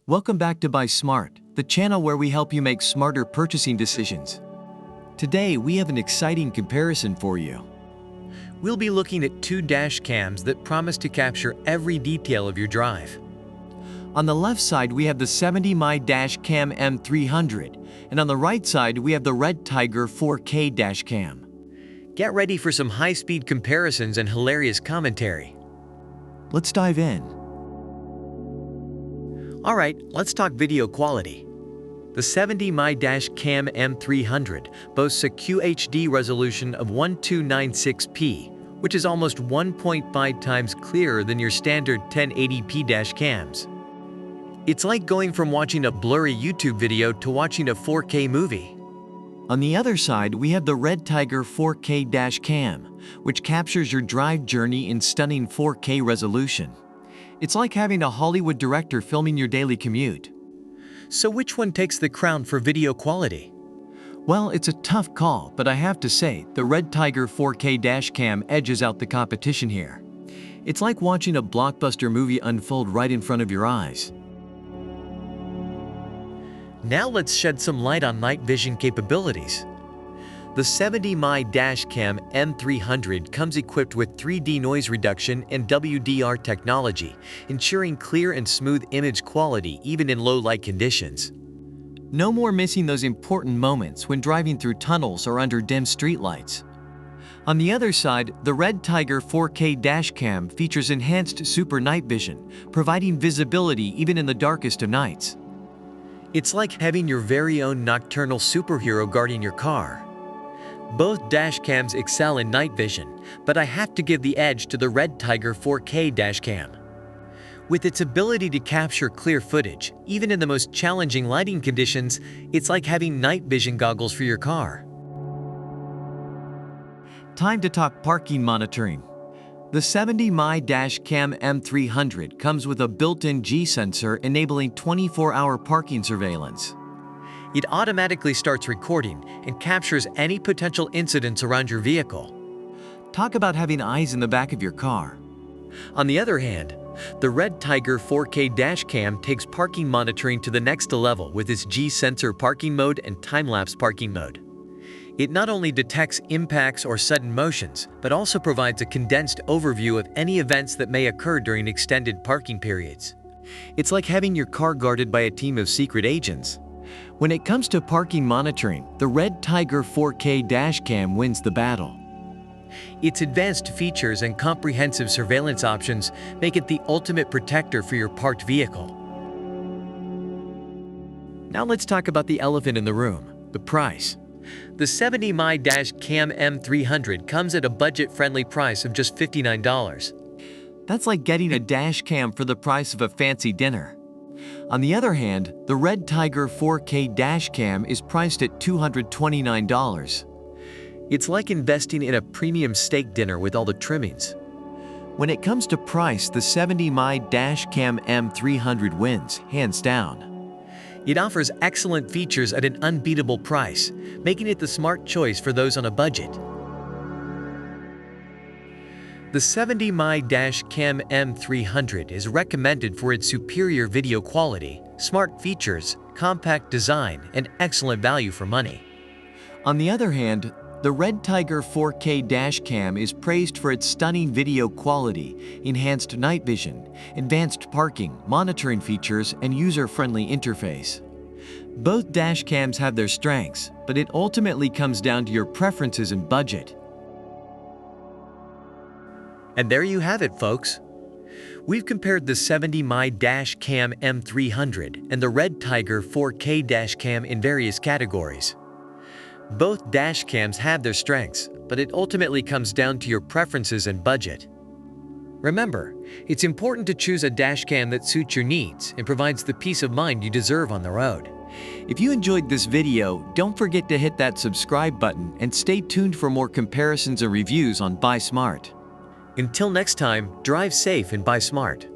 Welcome back to Buy Smart, the channel where we help you make smarter purchasing decisions. Today, we have an exciting comparison for you. We'll be looking at two dash cams that promise to capture every detail of your drive. On the left side, we have the 70mai Dash Cam M300, and on the right side, we have the REDTIGER 4K Dash Cam. Get ready for some high-speed comparisons and hilarious commentary. Let's dive in. Alright, let's talk video quality. The 70mai Dash Cam M300 boasts a QHD resolution of 1296p, which is almost 1.5 times clearer than your standard 1080p dash cams. It's like going from watching a blurry YouTube video to watching a 4K movie. On the other side, we have the REDTIGER 4K Dash Cam, which captures your drive journey in stunning 4K resolution. It's like having a Hollywood director filming your daily commute. So which one takes the crown for video quality? Well, it's a tough call, but I have to say, the REDTIGER 4K Dash Cam edges out the competition here. It's like watching a blockbuster movie unfold right in front of your eyes. Now let's shed some light on night vision capabilities. The 70mai Dash Cam M300 comes equipped with 3D noise reduction and WDR technology, ensuring clear and smooth image quality even in low light conditions. No more missing those important moments when driving through tunnels or under dim streetlights. On the other side, the REDTIGER 4K Dash Cam features enhanced super night vision, providing visibility even in the darkest of nights. It's like having your very own nocturnal superhero guarding your car. Both dash cams excel in night vision, but I have to give the edge to the REDTIGER 4K Dash Cam. With its ability to capture clear footage, even in the most challenging lighting conditions, it's like having night vision goggles for your car. Time to talk parking monitoring. The 70mai Dash Cam M300 comes with a built-in G sensor enabling 24-hour parking surveillance. It automatically starts recording and captures any potential incidents around your vehicle. Talk about having eyes in the back of your car. On the other hand, the REDTIGER 4K Dash Cam takes parking monitoring to the next level with its G-sensor parking mode and time-lapse parking mode. It not only detects impacts or sudden motions, but also provides a condensed overview of any events that may occur during extended parking periods. It's like having your car guarded by a team of secret agents. When it comes to parking monitoring, the REDTIGER 4K Dash Cam wins the battle. Its advanced features and comprehensive surveillance options make it the ultimate protector for your parked vehicle. Now let's talk about the elephant in the room, the price. The 70mai Dash Cam M300 comes at a budget-friendly price of just $59. That's like getting a dash cam for the price of a fancy dinner. On the other hand, the REDTIGER 4K Dash Cam is priced at $229. It's like investing in a premium steak dinner with all the trimmings. When it comes to price, the 70mai Dash Cam M300 wins, hands down. It offers excellent features at an unbeatable price, making it the smart choice for those on a budget. The 70mai Dash Cam M300 is recommended for its superior video quality, smart features, compact design, and excellent value for money. On the other hand, the REDTIGER 4K Dash Cam is praised for its stunning video quality, enhanced night vision, advanced parking, monitoring features, and user-friendly interface. Both dash cams have their strengths, but it ultimately comes down to your preferences and budget. And there you have it, folks. We've compared the 70mai Dash Cam M300 and the REDTIGER 4K Dash Cam in various categories. Both dash cams have their strengths, but it ultimately comes down to your preferences and budget. Remember, it's important to choose a dash cam that suits your needs and provides the peace of mind you deserve on the road. If you enjoyed this video, don't forget to hit that subscribe button and stay tuned for more comparisons and reviews on Buy Smart. Until next time, drive safe and buy smart.